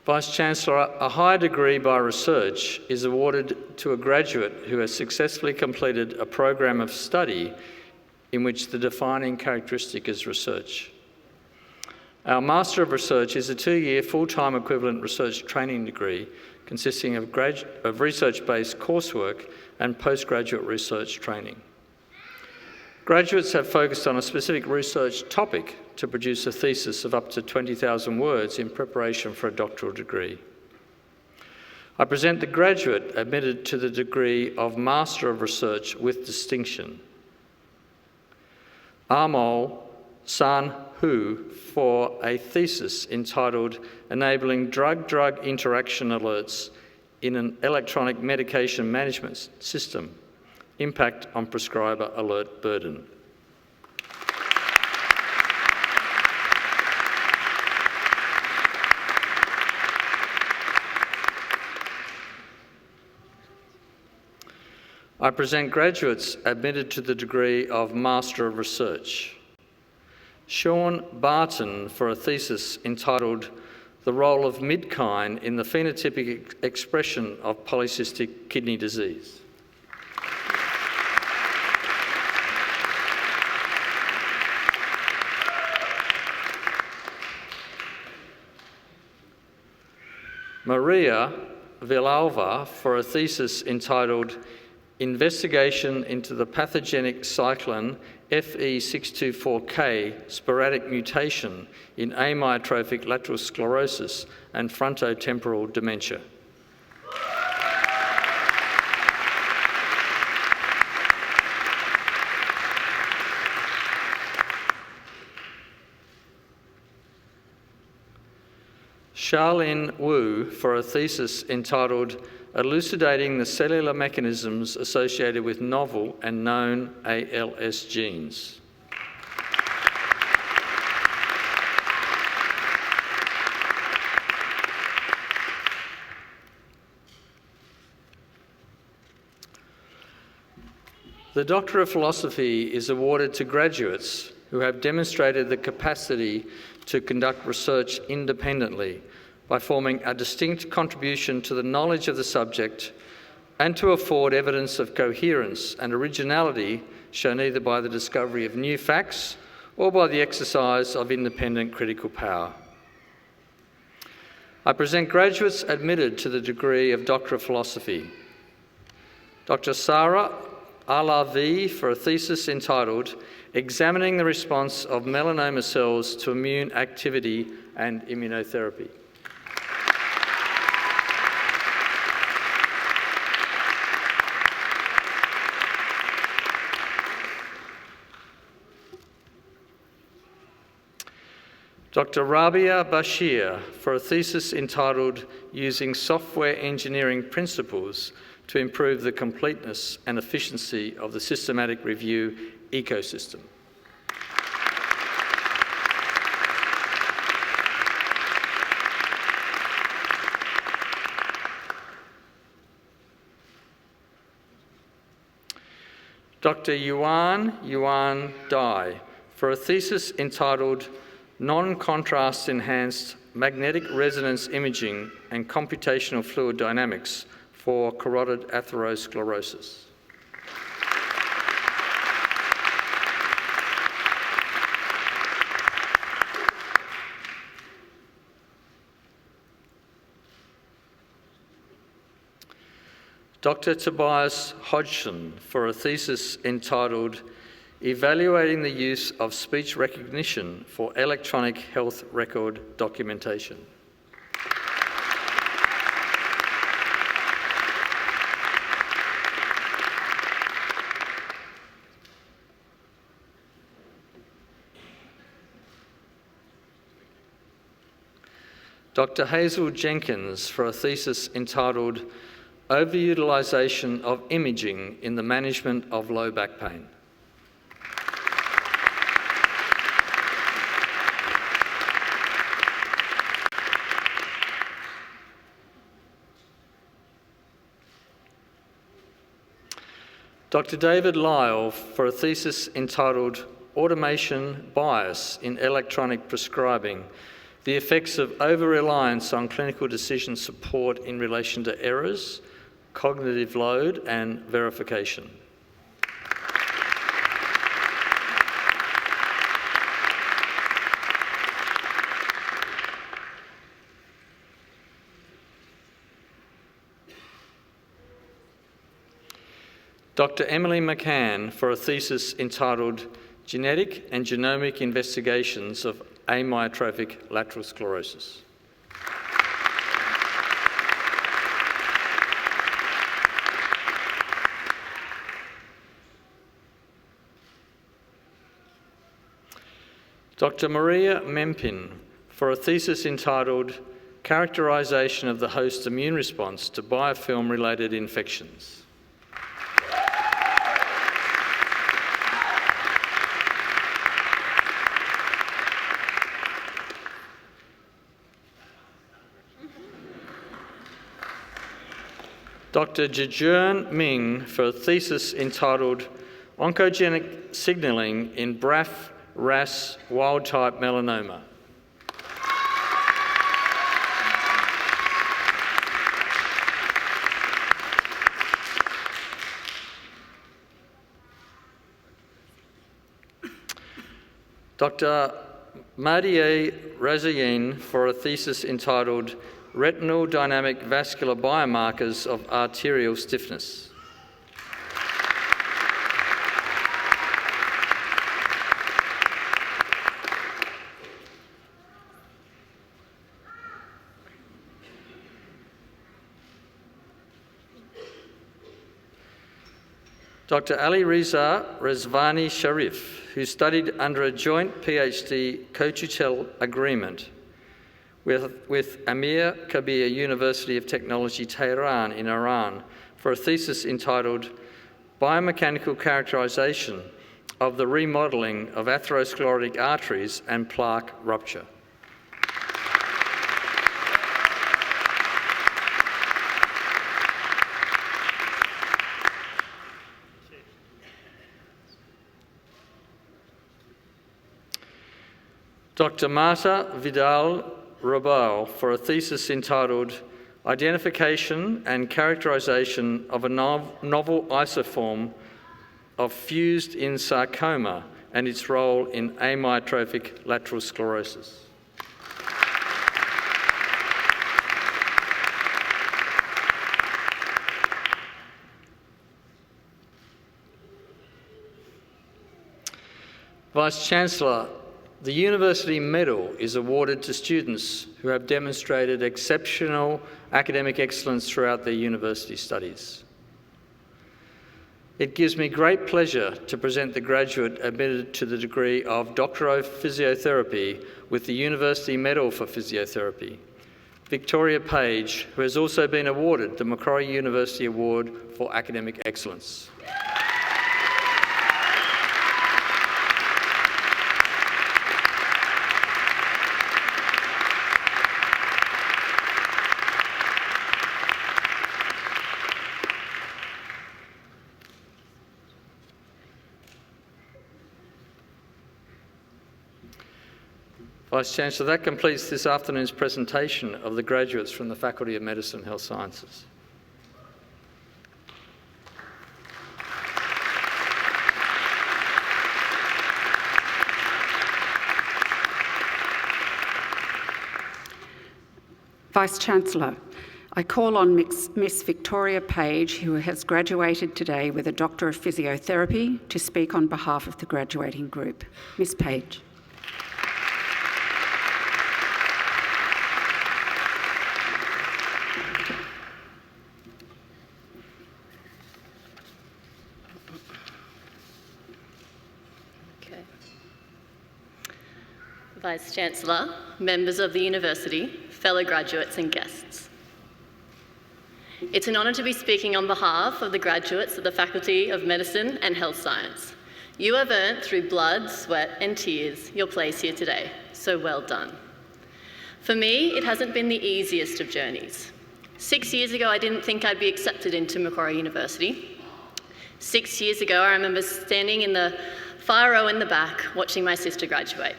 Vice-Chancellor, a higher degree by research is awarded to a graduate who has successfully completed a program of study in which the defining characteristic is research. Our Master of Research is a 2-year full-time equivalent research training degree consisting of research-based coursework and postgraduate research training. Graduates have focused on a specific research topic to produce a thesis of up to 20,000 words in preparation for a doctoral degree. I present the graduate admitted to the degree of Master of Research with distinction, Amol San Hu, for a thesis entitled Enabling Drug-Drug Interaction Alerts in an Electronic Medication Management System, Impact on Prescriber Alert Burden. I present graduates admitted to the degree of Master of Research. Sean Barton for a thesis entitled The Role of Midkine in the Phenotypic Expression of Polycystic Kidney Disease. Maria Villalva for a thesis entitled Investigation into the Pathogenic Cyclin FE624K Sporadic Mutation in Amyotrophic Lateral Sclerosis and Frontotemporal Dementia. Charlene Wu for a thesis entitled Elucidating the Cellular Mechanisms Associated with Novel and Known ALS Genes. The Doctor of Philosophy is awarded to graduates who have demonstrated the capacity to conduct research independently by forming a distinct contribution to the knowledge of the subject and to afford evidence of coherence and originality shown either by the discovery of new facts or by the exercise of independent critical power. I present graduates admitted to the degree of Doctor of Philosophy. Dr. Sarah Alavi for a thesis entitled Examining the Response of Melanoma Cells to Immune Activity and Immunotherapy. Dr. Rabia Bashir for a thesis entitled Using Software Engineering Principles to Improve the Completeness and Efficiency of the Systematic Review Ecosystem. Dr. Yuan Dai for a thesis entitled Non-Contrast Enhanced Magnetic Resonance Imaging and Computational Fluid Dynamics for Carotid Atherosclerosis. Dr. Tobias Hodgson for a thesis entitled Evaluating the Use of Speech Recognition for Electronic Health Record Documentation. Dr. Hazel Jenkins for a thesis entitled Overutilisation of Imaging in the Management of Low Back Pain. Dr. David Lyle for a thesis entitled Automation Bias in Electronic Prescribing, the effects of over-reliance on clinical decision support in relation to errors, cognitive load and verification. Dr. Emily McCann for a thesis entitled Genetic and Genomic Investigations of Amyotrophic Lateral Sclerosis. Dr. Maria Mempin for a thesis entitled Characterisation of the Host Immune Response to Biofilm-Related Infections. Dr. Jejun Ming for a thesis entitled Oncogenic Signalling in BRAF-RAS Wild-Type Melanoma. Dr. Madie Razayin for a thesis entitled Retinal Dynamic Vascular Biomarkers of Arterial Stiffness. Dr. Ali Riza Rezvani Sharif, who studied under a joint PhD co-tutel agreement with Amir Kabir University of Technology, Tehran in Iran, for a thesis entitled Biomechanical Characterization of the Remodeling of Atherosclerotic Arteries and Plaque Rupture. Dr. Marta Vidal Rabaul for a thesis entitled Identification and Characterization of a Novel Isoform of Fused-in Sarcoma and its Role in Amyotrophic Lateral Sclerosis. Vice-Chancellor, the University Medal is awarded to students who have demonstrated exceptional academic excellence throughout their university studies. It gives me great pleasure to present the graduate admitted to the degree of Doctor of Physiotherapy with the University Medal for Physiotherapy, Victoria Page, who has also been awarded the Macquarie University Award for Academic Excellence. Vice-Chancellor, that completes this afternoon's presentation of the graduates from the Faculty of Medicine and Health Sciences. Vice-Chancellor, I call on Miss Victoria Page, who has graduated today with a Doctor of Physiotherapy, to speak on behalf of the graduating group. Miss Page. Vice-Chancellor, members of the University, fellow graduates and guests. It's an honour to be speaking on behalf of the graduates of the Faculty of Medicine and Health Science. You have earned through blood, sweat and tears your place here today, so well done. For me, it hasn't been the easiest of journeys. 6 years ago, I didn't think I'd be accepted into Macquarie University. 6 years ago, I remember standing in the far row in the back watching my sister graduate.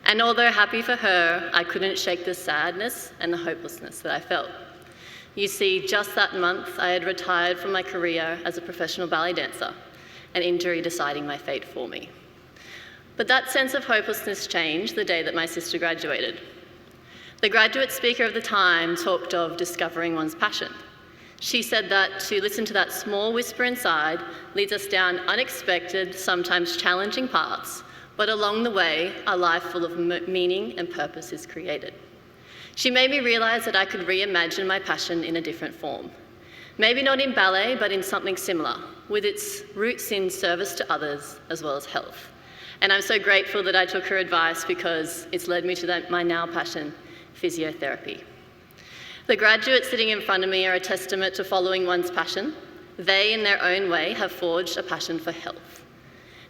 And although happy for her, I couldn't shake the sadness and the hopelessness that I felt. You see, just that month, I had retired from my career as a professional ballet dancer, an injury deciding my fate for me. But that sense of hopelessness changed the day that my sister graduated. The graduate speaker of the time talked of discovering one's passion. She said that to listen to that small whisper inside leads us down unexpected, sometimes challenging paths, but along the way, a life full of meaning and purpose is created. She made me realise that I could reimagine my passion in a different form. Maybe not in ballet, but in something similar, with its roots in service to others as well as health. And I'm so grateful that I took her advice because it's led me to my now passion, physiotherapy. The graduates sitting in front of me are a testament to following one's passion. They, in their own way, have forged a passion for health.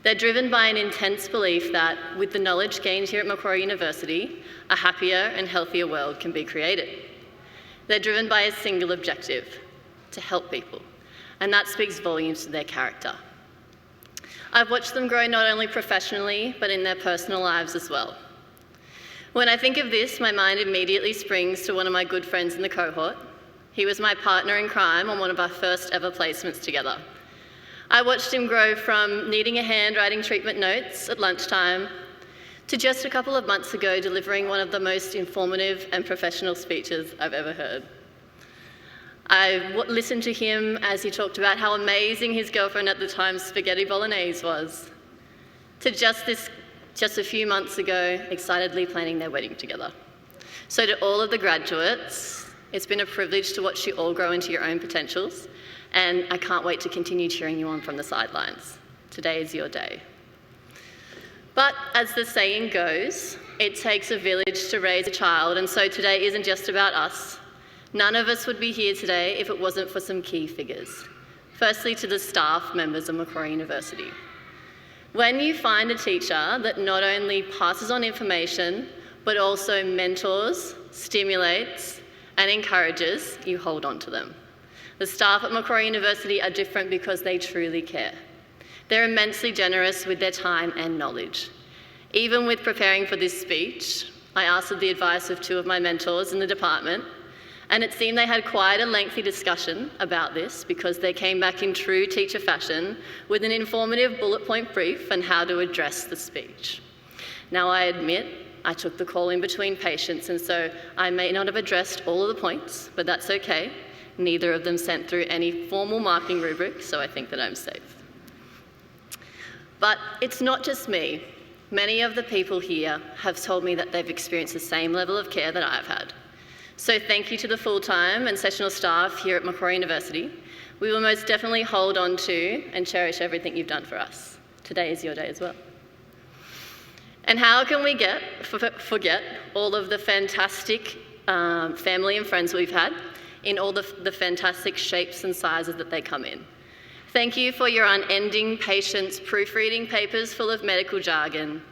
They're driven by an intense belief that, with the knowledge gained here at Macquarie University, a happier and healthier world can be created. They're driven by a single objective, to help people, and that speaks volumes to their character. I've watched them grow not only professionally, but in their personal lives as well. When I think of this, my mind immediately springs to one of my good friends in the cohort. He was my partner in crime on one of our first ever placements together. I watched him grow from needing a hand writing treatment notes at lunchtime to just a couple of months ago delivering one of the most informative and professional speeches I've ever heard. I listened to him as he talked about how amazing his girlfriend at the time, spaghetti bolognese, was, to just a few months ago, excitedly planning their wedding together. So to all of the graduates, it's been a privilege to watch you all grow into your own potentials, and I can't wait to continue cheering you on from the sidelines. Today is your day. But as the saying goes, it takes a village to raise a child, and so today isn't just about us. None of us would be here today if it wasn't for some key figures. Firstly, to the staff members of Macquarie University. When you find a teacher that not only passes on information, but also mentors, stimulates, and encourages, you hold on to them. The staff at Macquarie University are different because they truly care. They're immensely generous with their time and knowledge. Even with preparing for this speech, I asked for the advice of two of my mentors in the department, and it seemed they had quite a lengthy discussion about this because they came back in true teacher fashion with an informative bullet point brief on how to address the speech. Now, I admit I took the call in between patients, and so I may not have addressed all of the points, but that's okay. Neither of them sent through any formal marking rubric, so I think that I'm safe. But it's not just me. Many of the people here have told me that they've experienced the same level of care that I've had. So thank you to the full-time and sessional staff here at Macquarie University. We will most definitely hold on to and cherish everything you've done for us. Today is your day as well. And how can we forget all of the fantastic family and friends we've had in all the fantastic shapes and sizes that they come in. Thank you for your unending patience proofreading papers full of medical jargon,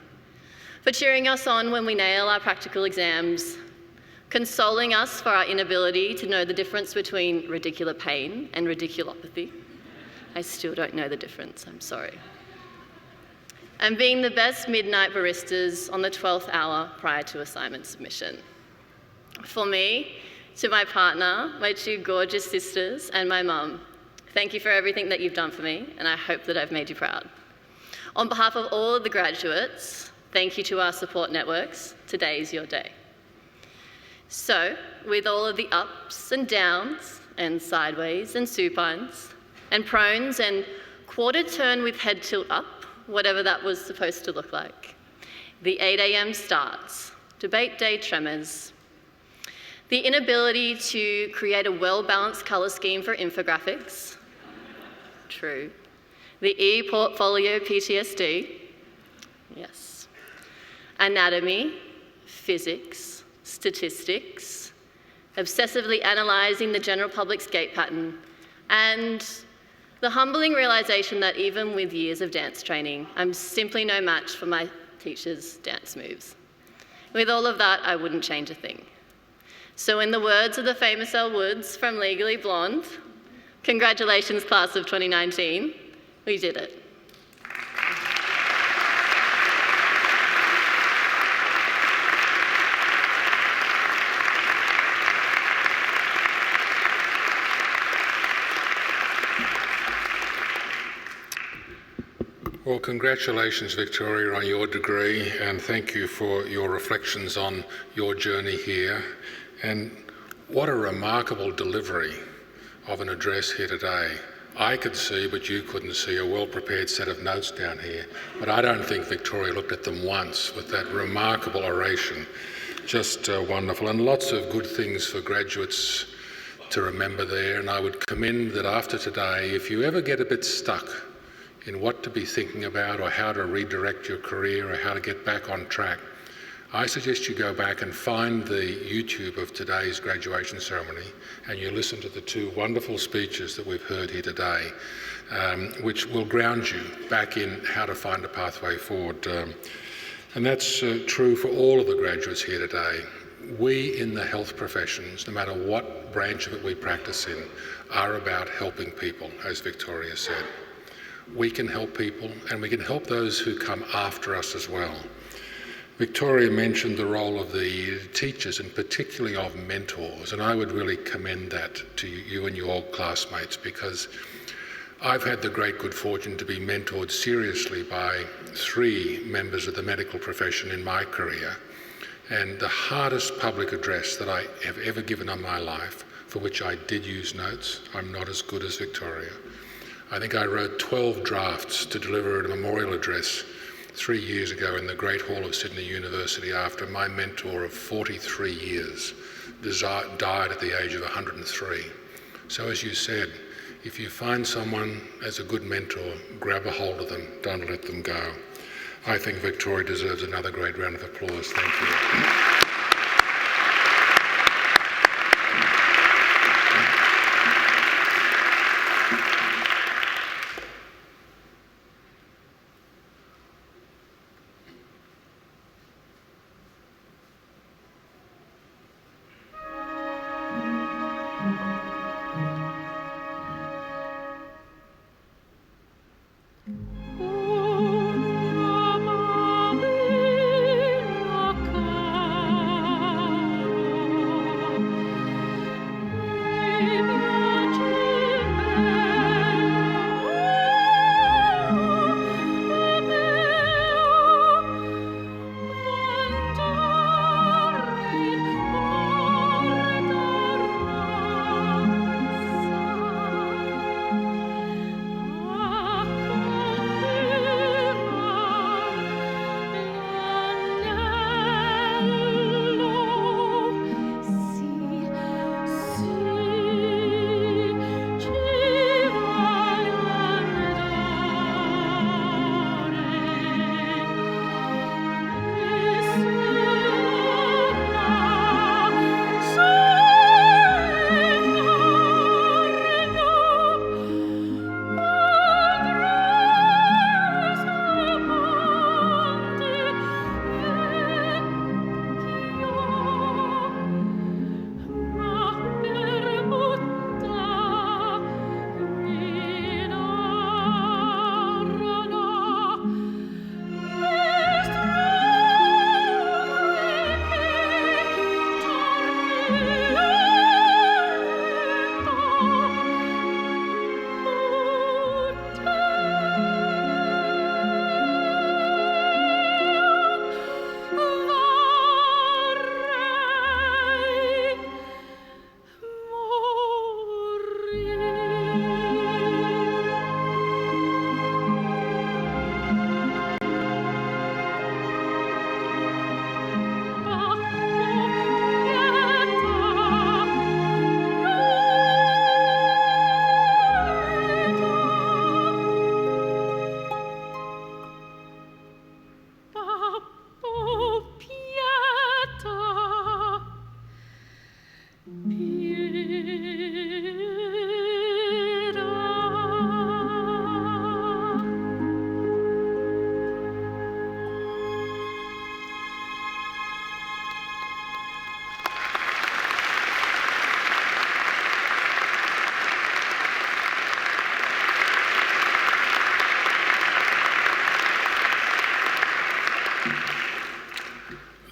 for cheering us on when we nail our practical exams, consoling us for our inability to know the difference between radicular pain and radiculopathy. I still don't know the difference, I'm sorry. And being the best midnight baristas on the 12th hour prior to assignment submission. For me, to my partner, my two gorgeous sisters, and my mum, thank you for everything that you've done for me, and I hope that I've made you proud. On behalf of all of the graduates, thank you to our support networks. Today is your day. So, with all of the ups and downs, and sideways and supines, and prones, and quarter turn with head tilt up, whatever that was supposed to look like. The 8 a.m. starts, debate day tremors, the inability to create a well-balanced colour scheme for infographics, true. The e-portfolio PTSD, yes. Anatomy, physics, statistics, obsessively analysing the general public's gait pattern, and the humbling realisation that even with years of dance training, I'm simply no match for my teacher's dance moves. With all of that, I wouldn't change a thing. So in the words of the famous Elle Woods from Legally Blonde, congratulations, class of 2019, we did it. Well, congratulations, Victoria, on your degree, and thank you for your reflections on your journey here. And what a remarkable delivery of an address here today. I could see, but you couldn't see, a well-prepared set of notes down here. But I don't think Victoria looked at them once with that remarkable oration. Just wonderful, and lots of good things for graduates to remember there. And I would commend that after today, if you ever get a bit stuck in what to be thinking about or how to redirect your career or how to get back on track, I suggest you go back and find the YouTube of today's graduation ceremony and you listen to the two wonderful speeches that we've heard here today, which will ground you back in how to find a pathway forward. And that's true for all of the graduates here today. We in the health professions, no matter what branch of it we practice in, are about helping people, as Victoria said. We can help people and we can help those who come after us as well. Victoria mentioned the role of the teachers and particularly of mentors, and I would really commend that to you and your classmates, because I've had the great good fortune to be mentored seriously by 3 members of the medical profession in my career, and the hardest public address that I have ever given in my life, for which I did use notes, I'm not as good as Victoria. I think I wrote 12 drafts to deliver a memorial address 3 years ago in the Great Hall of Sydney University after my mentor of 43 years died at the age of 103. So as you said, if you find someone as a good mentor, grab a hold of them, don't let them go. I think Victoria deserves another great round of applause. Thank you.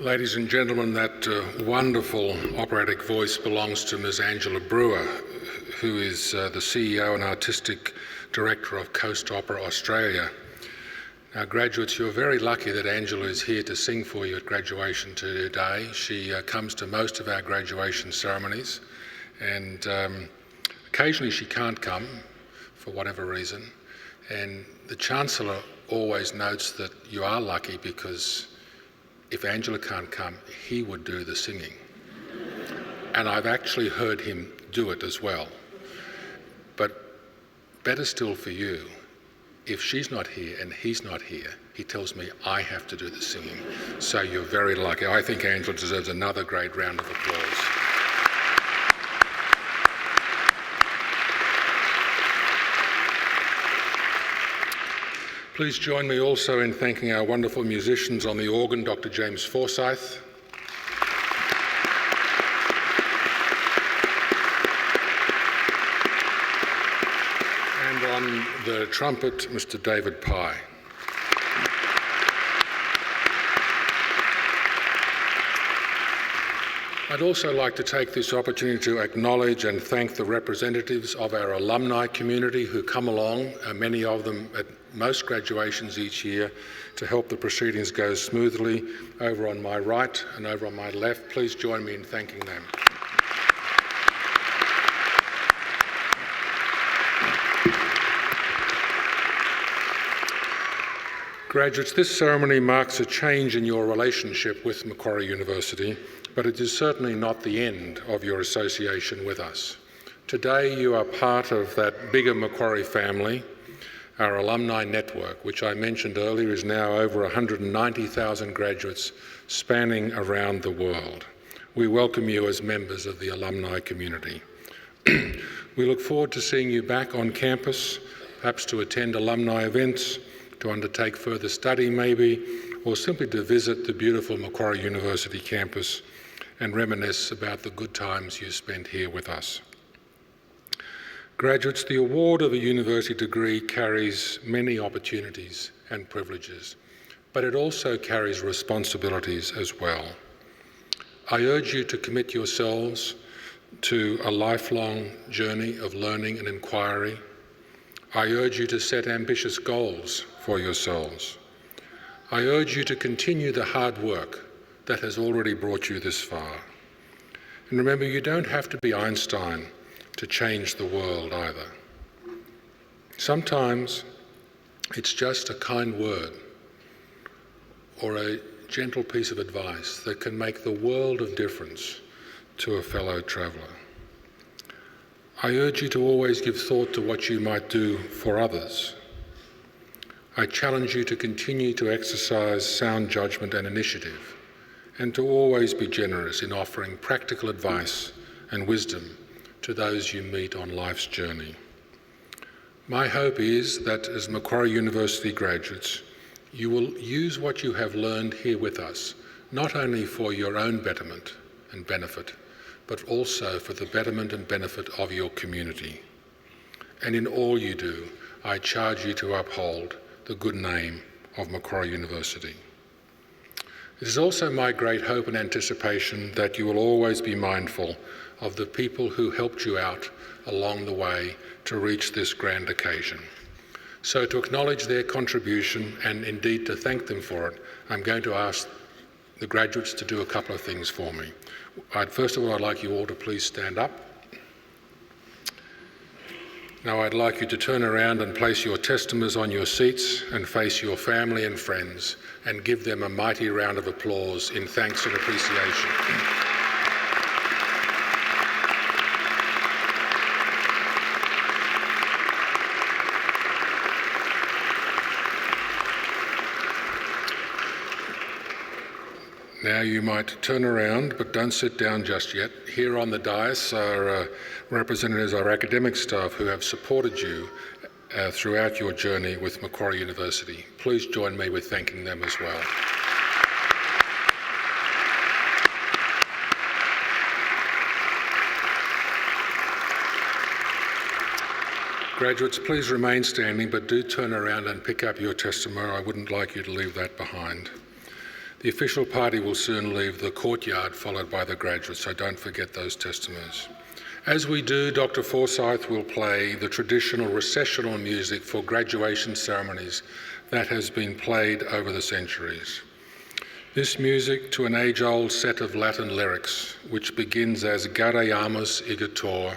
Ladies and gentlemen, that wonderful operatic voice belongs to Ms. Angela Brewer, who is the CEO and Artistic Director of Coast Opera Australia. Now, graduates, you're very lucky that Angela is here to sing for you at graduation today. She comes to most of our graduation ceremonies, and occasionally she can't come for whatever reason. And the Chancellor always notes that you are lucky because if Angela can't come, he would do the singing. And I've actually heard him do it as well. But better still for you, if she's not here and he's not here, he tells me I have to do the singing. So you're very lucky. I think Angela deserves another great round of applause. Please join me also in thanking our wonderful musicians on the organ, Dr. James Forsyth. And on the trumpet, Mr. David Pye. I'd also like to take this opportunity to acknowledge and thank the representatives of our alumni community who come along, many of them at most graduations each year, to help the proceedings go smoothly. Over on my right and over on my left, please join me in thanking them. Graduates, this ceremony marks a change in your relationship with Macquarie University, but it is certainly not the end of your association with us. Today you are part of that bigger Macquarie family. Our alumni network, which I mentioned earlier, is now over 190,000 graduates spanning around the world. We welcome you as members of the alumni community. We look forward to seeing you back on campus, perhaps to attend alumni events, to undertake further study maybe, or simply to visit the beautiful Macquarie University campus and reminisce about the good times you spent here with us. Graduates, the award of a university degree carries many opportunities and privileges, but it also carries responsibilities as well. I urge you to commit yourselves to a lifelong journey of learning and inquiry. I urge you to set ambitious goals for yourselves. I urge you to continue the hard work that has already brought you this far. And remember, you don't have to be Einstein to change the world either. Sometimes it's just a kind word or a gentle piece of advice that can make the world of difference to a fellow traveller. I urge you to always give thought to what you might do for others. I challenge you to continue to exercise sound judgment and initiative, and to always be generous in offering practical advice and wisdom to those you meet on life's journey. My hope is that as Macquarie University graduates, you will use what you have learned here with us, not only for your own betterment and benefit, but also for the betterment and benefit of your community. And in all you do, I charge you to uphold the good name of Macquarie University. It is also my great hope and anticipation that you will always be mindful of the people who helped you out along the way to reach this grand occasion. So to acknowledge their contribution and indeed to thank them for it, I'm going to ask the graduates to do a couple of things for me. First of all, I'd like you all to please stand up. Now I'd like you to turn around and place your testimonies on your seats and face your family and friends and give them a mighty round of applause in thanks and appreciation. Now you might turn around, but don't sit down just yet. Here on the dais are representatives of our academic staff who have supported you throughout your journey with Macquarie University. Please join me with thanking them as well. Graduates, please remain standing, but do turn around and pick up your testimony. I wouldn't like you to leave that behind. The official party will soon leave the courtyard, followed by the graduates, so don't forget those testimonies. As we do, Dr. Forsyth will play the traditional recessional music for graduation ceremonies that has been played over the centuries. This music to an age-old set of Latin lyrics, which begins as Gaudeamus igitur,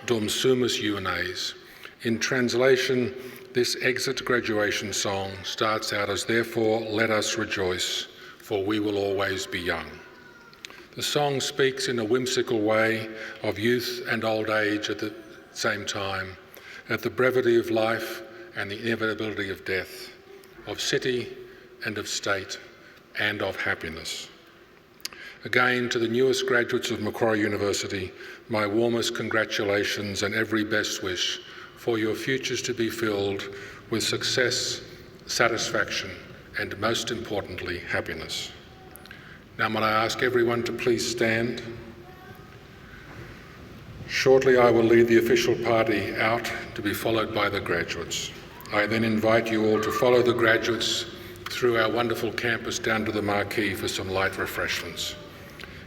Dum sumus juvenes. In translation, this exit graduation song starts out as "Therefore let us rejoice, for we will always be young." The song speaks in a whimsical way of youth and old age at the same time, at the brevity of life and the inevitability of death, of city and of state, and of happiness. Again, to the newest graduates of Macquarie University, my warmest congratulations and every best wish for your futures to be filled with success, satisfaction, and most importantly, happiness. Now, may I ask everyone to please stand? Shortly, I will lead the official party out to be followed by the graduates. I then invite you all to follow the graduates through our wonderful campus down to the Macquarie for some light refreshments.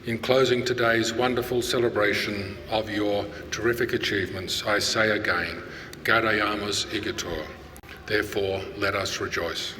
In closing today's wonderful celebration of your terrific achievements, I say again, Gaudeamus igitur. Therefore, let us rejoice.